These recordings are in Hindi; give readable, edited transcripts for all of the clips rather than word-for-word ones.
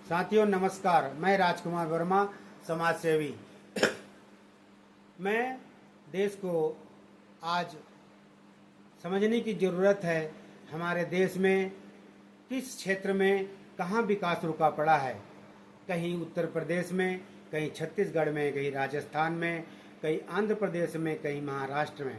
साथियों नमस्कार, मैं राजकुमार वर्मा, समाज सेवी। मैं देश को आज समझने की ज़रूरत है। हमारे देश में किस क्षेत्र में कहाँ विकास रुका पड़ा है। कहीं उत्तर प्रदेश में, कहीं छत्तीसगढ़ में, कहीं राजस्थान में, कहीं आंध्र प्रदेश में, कहीं महाराष्ट्र में।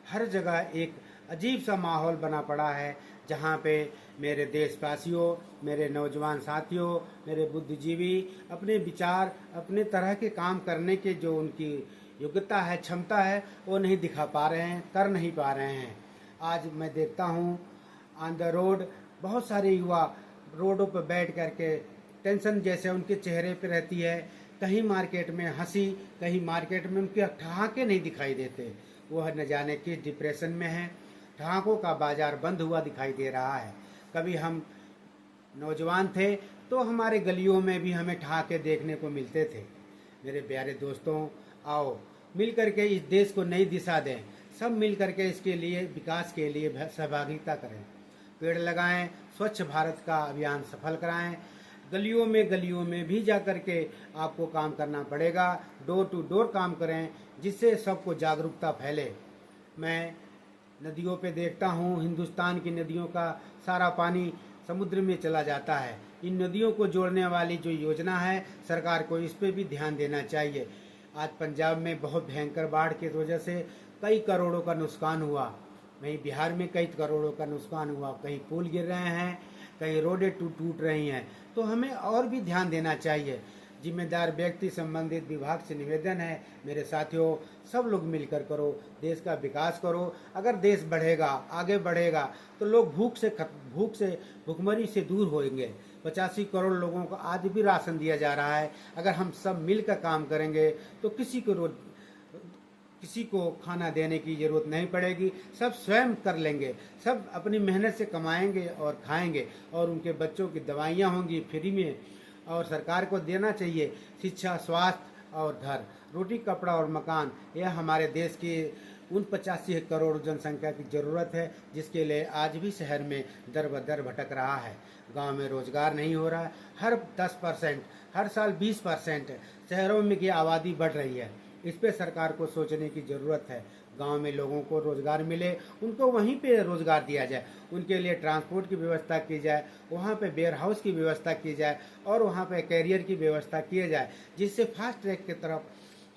हर जगह एक अजीब सा माहौल बना पड़ा है, जहाँ पे मेरे देशवासियों, मेरे नौजवान साथियों, मेरे बुद्धिजीवी अपने विचार, अपने तरह के काम करने के जो उनकी योग्यता है, क्षमता है, वो नहीं दिखा पा रहे हैं, कर नहीं पा रहे हैं। आज मैं देखता हूँ ऑन द रोड बहुत सारे युवा रोडों पर बैठ करके टेंशन जैसे उनके चेहरे पे रहती है। कहीं मार्केट में हंसी, कहीं मार्केट में उनके ठहाके नहीं दिखाई देते। वह न जाने किस डिप्रेशन में है। ठहाकों का बाजार बंद हुआ दिखाई दे रहा है। कभी हम नौजवान थे तो हमारे गलियों में भी हमें ठहाके देखने को मिलते थे। मेरे प्यारे दोस्तों, आओ मिल करके इस देश को नई दिशा दें। सब मिल करके इसके लिए, विकास के लिए सहभागिता करें। पेड़ लगाएं, स्वच्छ भारत का अभियान सफल कराएं। गलियों में भी जा करके आपको काम करना पड़ेगा। डोर टू डोर काम करें, जिससे सबको जागरूकता फैले। मैं नदियों पे देखता हूँ, हिंदुस्तान की नदियों का सारा पानी समुद्र में चला जाता है। इन नदियों को जोड़ने वाली जो योजना है, सरकार को इस पे भी ध्यान देना चाहिए। आज पंजाब में बहुत भयंकर बाढ़ की वजह से कई करोड़ों का नुकसान हुआ। वहीं बिहार में कई करोड़ों का नुकसान हुआ। कहीं पुल गिर रहे हैं, कहीं रोडें टूट रही हैं। तो हमें और भी ध्यान देना चाहिए। जिम्मेदार व्यक्ति, संबंधित विभाग से निवेदन है, मेरे साथियों, सब लोग मिलकर करो, देश का विकास करो। अगर देश बढ़ेगा, आगे बढ़ेगा, तो लोग भूखमरी से दूर होंगे। 85 करोड़ लोगों को आज भी राशन दिया जा रहा है। अगर हम सब मिलकर काम करेंगे तो किसी को खाना देने की जरूरत नहीं पड़ेगी। सब स्वयं कर लेंगे, सब अपनी मेहनत से कमाएंगे और खाएंगे, और उनके बच्चों की दवाइयाँ होंगी फ्री में। और सरकार को देना चाहिए शिक्षा, स्वास्थ्य और घर, रोटी, कपड़ा और मकान। यह हमारे देश की उन 85 करोड़ जनसंख्या की ज़रूरत है, जिसके लिए आज भी शहर में दर बदर भटक रहा है। गांव में रोजगार नहीं हो रहा है। हर 10%, हर साल 20% शहरों में की आबादी बढ़ रही है। इस पे सरकार को सोचने की ज़रूरत है। गांव में लोगों को रोज़गार मिले, उनको वहीं पे रोज़गार दिया जाए, उनके लिए ट्रांसपोर्ट की व्यवस्था की जाए, वहाँ पे वेयर हाउस की व्यवस्था की जाए, और वहाँ पे कैरियर की व्यवस्था की जाए, जिससे फास्ट ट्रैक की तरफ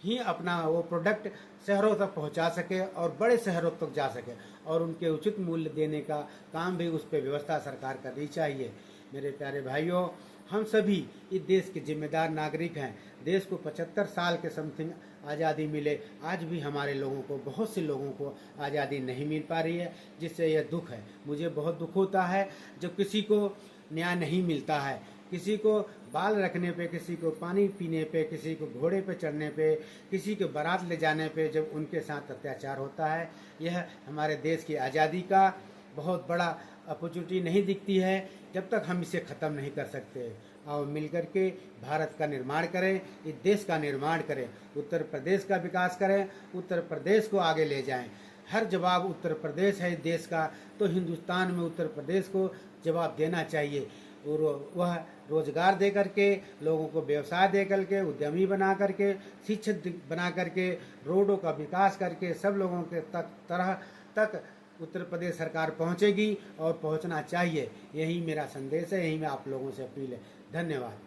ही अपना वो प्रोडक्ट शहरों तक पहुंचा सके और बड़े शहरों तक जा सके, और उनके उचित मूल्य देने का काम भी उस पर व्यवस्था सरकार करनी चाहिए। मेरे प्यारे भाइयों, हम सभी इस देश के जिम्मेदार नागरिक हैं। देश को 75 साल के समथिंग आज़ादी मिले, आज भी हमारे लोगों को, बहुत से लोगों को आज़ादी नहीं मिल पा रही है, जिससे यह दुख है। मुझे बहुत दुख होता है जब किसी को न्याय नहीं मिलता है। किसी को बाल रखने पे, किसी को पानी पीने पे, किसी को घोड़े पे चढ़ने पे, किसी को बारात ले जाने पे जब उनके साथ अत्याचार होता है, यह हमारे देश की आज़ादी का बहुत बड़ा अपॉर्चुनिटी नहीं दिखती है, जब तक हम इसे ख़त्म नहीं कर सकते। आओ मिलकर के भारत का निर्माण करें, इस देश का निर्माण करें, उत्तर प्रदेश का विकास करें, उत्तर प्रदेश को आगे ले जाएं। हर जवाब उत्तर प्रदेश है इस देश का, तो हिंदुस्तान में उत्तर प्रदेश को जवाब देना चाहिए। और वह रोजगार दे करके, लोगों को व्यवसाय दे करके, उद्यमी बना करके, शिक्षित बना करके, रोडों का विकास करके सब लोगों के तरह तक उत्तर प्रदेश सरकार पहुंचेगी, और पहुंचना चाहिए। यही मेरा संदेश है, यही मैं आप लोगों से अपील है। धन्यवाद।